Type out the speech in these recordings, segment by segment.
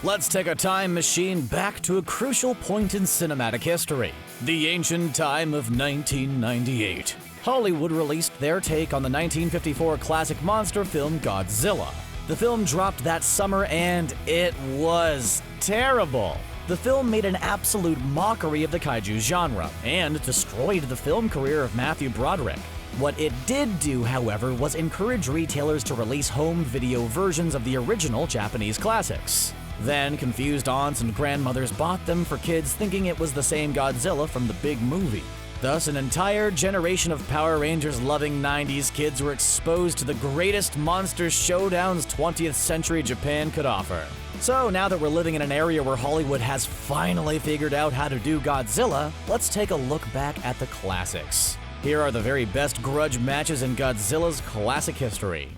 Let's take a time machine back to a crucial point in cinematic history, the ancient time of 1998. Hollywood released their take on the 1954 classic monster film Godzilla. The film dropped that summer and it was terrible. The film made an absolute mockery of the kaiju genre and destroyed the film career of Matthew Broderick. What it did do, however, was encourage retailers to release home video versions of the original Japanese classics. Then, confused aunts and grandmothers bought them for kids thinking it was the same Godzilla from the big movie. Thus, an entire generation of Power Rangers-loving 90s kids were exposed to the greatest monster showdowns 20th century Japan could offer. So, now that we're living in an area where Hollywood has finally figured out how to do Godzilla, let's take a look back at the classics. Here are the very best grudge matches in Godzilla's classic history.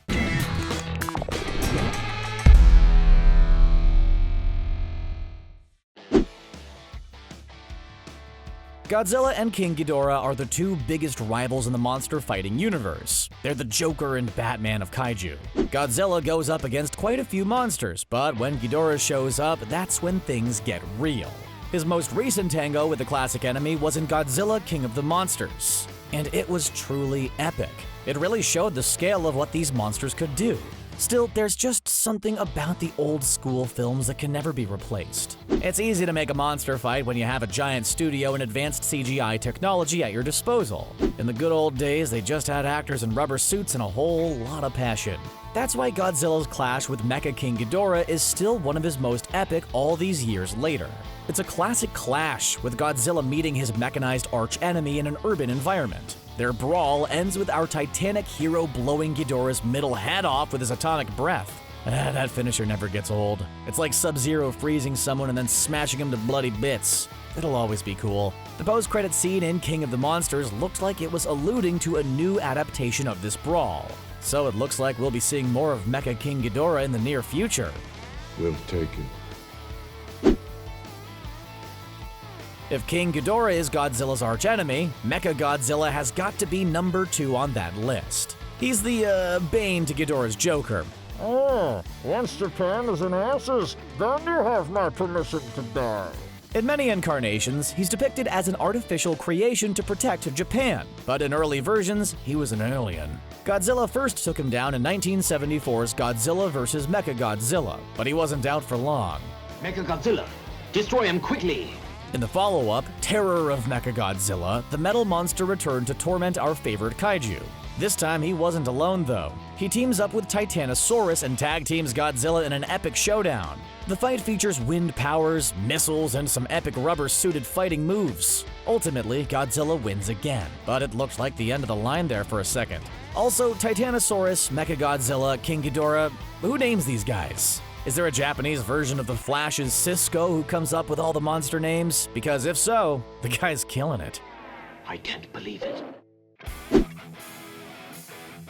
Godzilla and King Ghidorah are the two biggest rivals in the monster fighting universe. They're the Joker and Batman of Kaiju. Godzilla goes up against quite a few monsters, but when Ghidorah shows up, that's when things get real. His most recent tango with the classic enemy was in Godzilla King of the Monsters, and it was truly epic. It really showed the scale of what these monsters could do. Still, there's just something about the old school films that can never be replaced. It's easy to make a monster fight when you have a giant studio and advanced CGI technology at your disposal. In the good old days, they just had actors in rubber suits and a whole lot of passion. That's why Godzilla's clash with Mecha King Ghidorah is still one of his most epic all these years later. It's a classic clash, with Godzilla meeting his mechanized arch-enemy in an urban environment. Their brawl ends with our Titanic hero blowing Ghidorah's middle head off with his atomic breath. That finisher never gets old. It's like Sub-Zero freezing someone and then smashing him to bloody bits. It'll always be cool. The post-credit scene in King of the Monsters looked like it was alluding to a new adaptation of this brawl. So it looks like we'll be seeing more of Mecha King Ghidorah in the near future. We'll take it. If King Ghidorah is Godzilla's archenemy, Mechagodzilla has got to be number 2 on that list. He's the, bane to Ghidorah's Joker. Oh, once Japan is in ashes, then you have my permission to die. In many incarnations, he's depicted as an artificial creation to protect Japan, but in early versions, he was an alien. Godzilla first took him down in 1974's Godzilla vs. Mechagodzilla, but he wasn't out for long. Mechagodzilla, destroy him quickly! In the follow-up, Terror of Mechagodzilla, the metal monster returned to torment our favorite kaiju. This time he wasn't alone though. He teams up with Titanosaurus and tag teams Godzilla in an epic showdown. The fight features wind powers, missiles, and some epic rubber-suited fighting moves. Ultimately, Godzilla wins again, but it looked like the end of the line there for a second. Also, Titanosaurus, Mechagodzilla, King Ghidorah, who names these guys? Is there a Japanese version of The Flash's Cisco who comes up with all the monster names? Because if so, the guy's killing it. I can't believe it.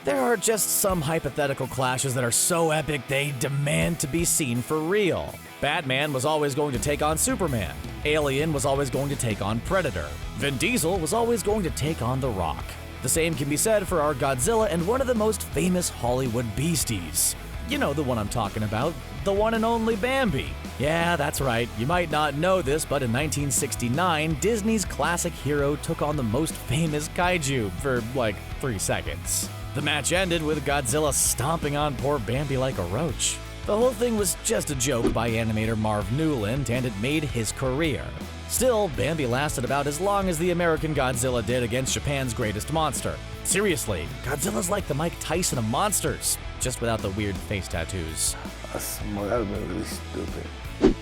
There are just some hypothetical clashes that are so epic they demand to be seen for real. Batman was always going to take on Superman. Alien was always going to take on Predator. Vin Diesel was always going to take on The Rock. The same can be said for our Godzilla and one of the most famous Hollywood beasties. You know the one I'm talking about, the one and only Bambi. Yeah, that's right, you might not know this, but in 1969, Disney's classic hero took on the most famous kaiju for like 3 seconds. The match ended with Godzilla stomping on poor Bambi like a roach. The whole thing was just a joke by animator Marv Newland, and it made his career. Still, Bambi lasted about as long as the American Godzilla did against Japan's greatest monster. Seriously, Godzilla's like the Mike Tyson of monsters, just without the weird face tattoos. That's really stupid.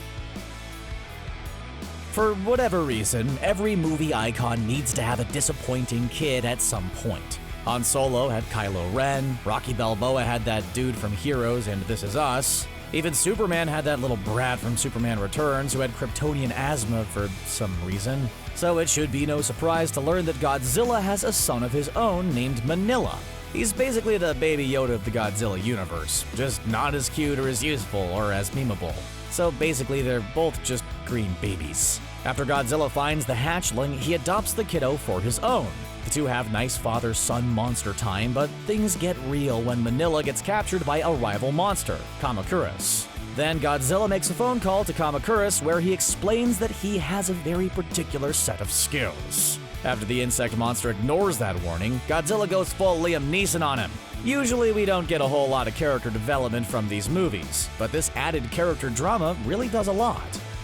For whatever reason, every movie icon needs to have a disappointing kid at some point. Han Solo had Kylo Ren, Rocky Balboa had that dude from Heroes and This Is Us. Even Superman had that little brat from Superman Returns who had Kryptonian asthma for some reason. So it should be no surprise to learn that Godzilla has a son of his own named Manila. He's basically the Baby Yoda of the Godzilla universe, just not as cute or as useful or as memeable. So basically they're both just green babies. After Godzilla finds the hatchling, he adopts the kiddo for his own. The two have nice father-son monster time, but things get real when Manila gets captured by a rival monster, Kamacuras. Then Godzilla makes a phone call to Kamacuras where he explains that he has a very particular set of skills. After the insect monster ignores that warning, Godzilla goes full Liam Neeson on him. Usually we don't get a whole lot of character development from these movies, but this added character drama really does a lot.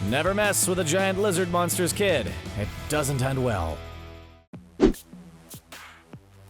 Never mess with a giant lizard monster's kid. It doesn't end well.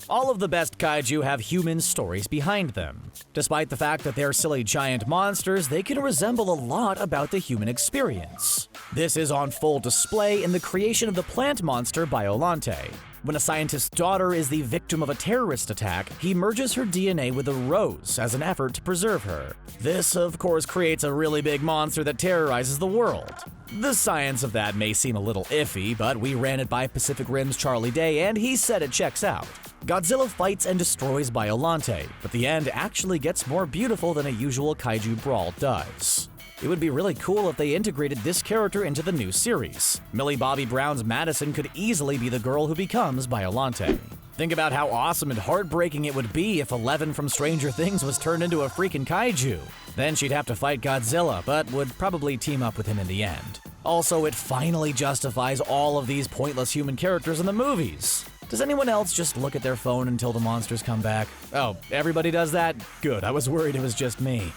All of the best kaiju have human stories behind them. Despite the fact that they're silly giant monsters, they can resemble a lot about the human experience. This is on full display in the creation of the plant monster BIOLLANTE. When a scientist's daughter is the victim of a terrorist attack, he merges her DNA with a rose as an effort to preserve her. This, of course, creates a really big monster that terrorizes the world. The science of that may seem a little iffy, but we ran it by Pacific Rim's Charlie Day, and he said it checks out. Godzilla fights and destroys BIOLLANTE, but the end actually gets more beautiful than a usual kaiju brawl does. It would be really cool if they integrated this character into the new series. Millie Bobby Brown's Madison could easily be the girl who becomes BIOLLANTE. Think about how awesome and heartbreaking it would be if Eleven from Stranger Things was turned into a freaking kaiju. Then she'd have to fight Godzilla, but would probably team up with him in the end. Also, it finally justifies all of these pointless human characters in the movies. Does anyone else just look at their phone until the monsters come back? Oh, everybody does that? Good, I was worried it was just me.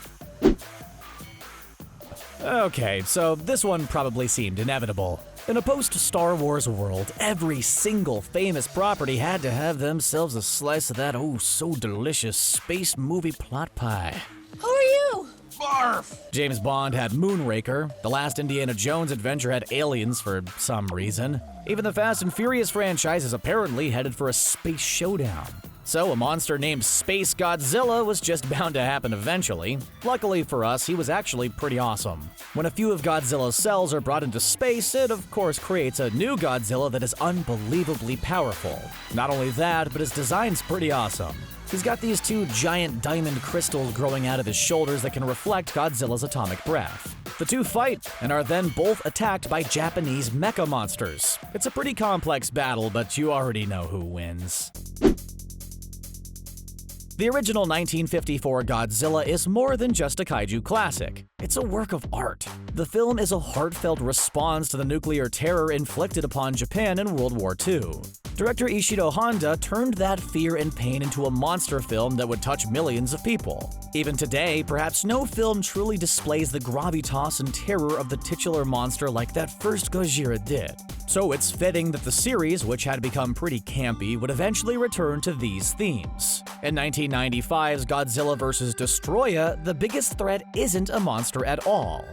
Okay, so this one probably seemed inevitable. In a post-Star Wars world, every single famous property had to have themselves a slice of that oh-so-delicious space movie plot pie. Who are you? Barf! James Bond had Moonraker, the last Indiana Jones adventure had aliens for some reason. Even the Fast and Furious franchise is apparently headed for a space showdown. So a monster named Space Godzilla was just bound to happen eventually. Luckily for us, he was actually pretty awesome. When a few of Godzilla's cells are brought into space, it of course creates a new Godzilla that is unbelievably powerful. Not only that, but his design's pretty awesome. He's got these two giant diamond crystals growing out of his shoulders that can reflect Godzilla's atomic breath. The two fight and are then both attacked by Japanese mecha monsters. It's a pretty complex battle, but you already know who wins. The original 1954 Godzilla is more than just a kaiju classic. It's a work of art. The film is a heartfelt response to the nuclear terror inflicted upon Japan in World War II. Director Ishido Honda turned that fear and pain into a monster film that would touch millions of people. Even today, perhaps no film truly displays the gravitas and terror of the titular monster like that first Gojira did. So it's fitting that the series, which had become pretty campy, would eventually return to these themes. In 1995's Godzilla vs. Destroyah, the biggest threat isn't a monster at all.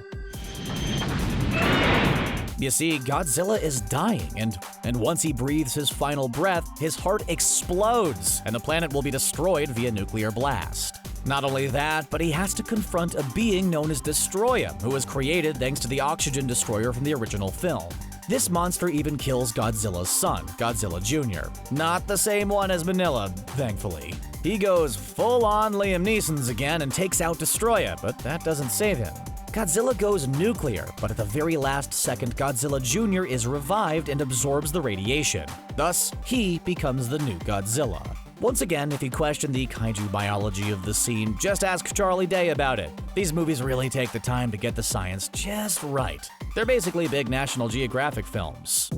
You see, Godzilla is dying, and once he breathes his final breath, his heart explodes, and the planet will be destroyed via nuclear blast. Not only that, but he has to confront a being known as Destroyah, who was created thanks to the oxygen destroyer from the original film. This monster even kills Godzilla's son, Godzilla Jr. Not the same one as Manila, thankfully. He goes full-on Liam Neeson's again and takes out Destroyah, but that doesn't save him. Godzilla goes nuclear, but at the very last second, Godzilla Jr. is revived and absorbs the radiation. Thus, he becomes the new Godzilla. Once again, if you question the kaiju biology of the scene, just ask Charlie Day about it. These movies really take the time to get the science just right. They're basically big National Geographic films.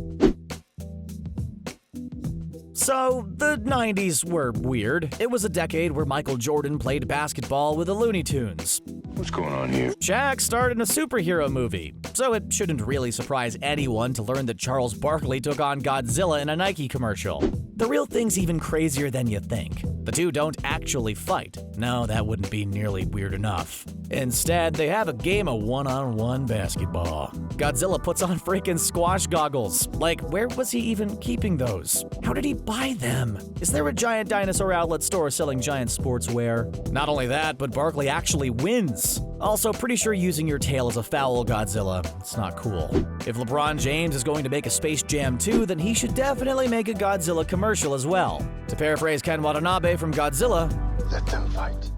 So, the 90s were weird. It was a decade where Michael Jordan played basketball with the Looney Tunes. What's going on here? Shaq starred in a superhero movie, so it shouldn't really surprise anyone to learn that Charles Barkley took on Godzilla in a Nike commercial. The real thing's even crazier than you think. The two don't actually fight. No, that wouldn't be nearly weird enough. Instead, they have a game of one-on-one basketball. Godzilla puts on freaking squash goggles. Like, where was he even keeping those? How did he buy them? Is there a giant dinosaur outlet store selling giant sportswear? Not only that, but Barkley actually wins. Also, pretty sure using your tail is a foul, Godzilla. It's not cool. If LeBron James is going to make a Space Jam 2, then he should definitely make a Godzilla commercial as well. To paraphrase Ken Watanabe from Godzilla, Let them fight.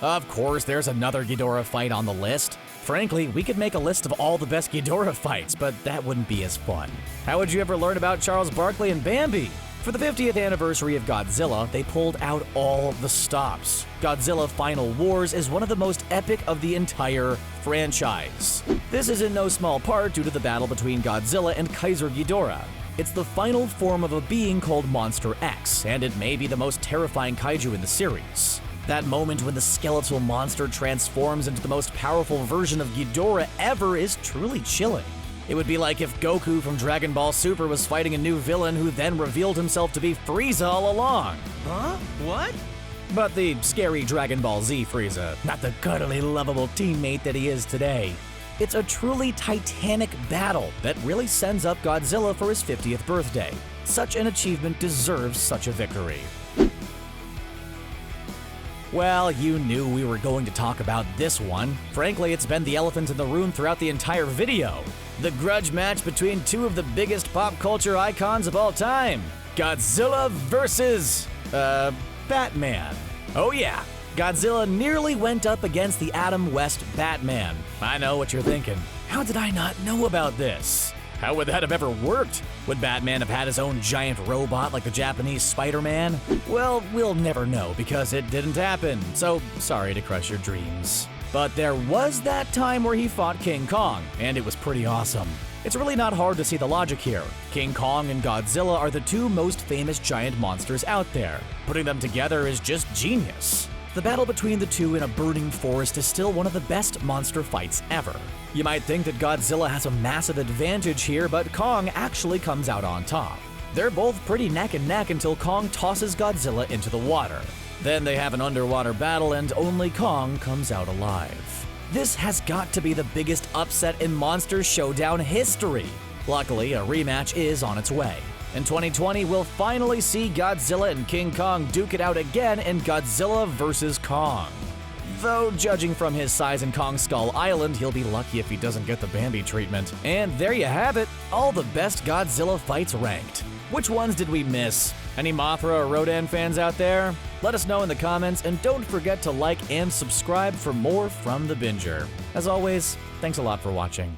of course, there's another Ghidorah fight on the list. Frankly, we could make a list of all the best Ghidorah fights, but that wouldn't be as fun. How would you ever learn about Charles Barkley and Bambi? For the 50th anniversary of Godzilla, they pulled out all the stops. Godzilla Final Wars is one of the most epic of the entire franchise. This is in no small part due to the battle between Godzilla and KEIZER Ghidorah. It's the final form of a being called Monster X, and it may be the most terrifying kaiju in the series. That moment when the skeletal monster transforms into the most powerful version of Ghidorah ever is truly chilling. It would be like if Goku from Dragon Ball Super was fighting a new villain who then revealed himself to be Frieza all along. Huh? What? But the scary Dragon Ball Z Frieza, not the cuddly, lovable teammate that he is today. It's a truly titanic battle that really sends up Godzilla for his 50th birthday. Such an achievement deserves such a victory. Well, you knew we were going to talk about this one. Frankly, it's been the elephant in the room throughout the entire video. The grudge match between two of the biggest pop culture icons of all time. Godzilla versus, Batman. Oh yeah, Godzilla nearly went up against the Adam West Batman. I know what you're thinking. How did I not know about this? How would that have ever worked? Would Batman have had his own giant robot like the Japanese Spider-Man? Well, we'll never know because it didn't happen, so sorry to crush your dreams. But there was that time where he fought King Kong, and it was pretty awesome. It's really not hard to see the logic here. King Kong and Godzilla are the two most famous giant monsters out there. Putting them together is just genius. The battle between the two in a burning forest is still one of the best monster fights ever. You might think that Godzilla has a massive advantage here, but Kong actually comes out on top. They're both pretty neck and neck until Kong tosses Godzilla into the water. Then they have an underwater battle and only Kong comes out alive. This has got to be the biggest upset in Monster Showdown history. Luckily, a rematch is on its way. In 2020, we'll finally see Godzilla and King Kong duke it out again in Godzilla vs. Kong. Though, judging from his size in Kong Skull Island, he'll be lucky if he doesn't get the Bambi treatment. And there you have it, all the best Godzilla fights ranked. Which ones did we miss? Any Mothra or Rodan fans out there? Let us know in the comments, and don't forget to like and subscribe for more from The Binger. As always, thanks a lot for watching.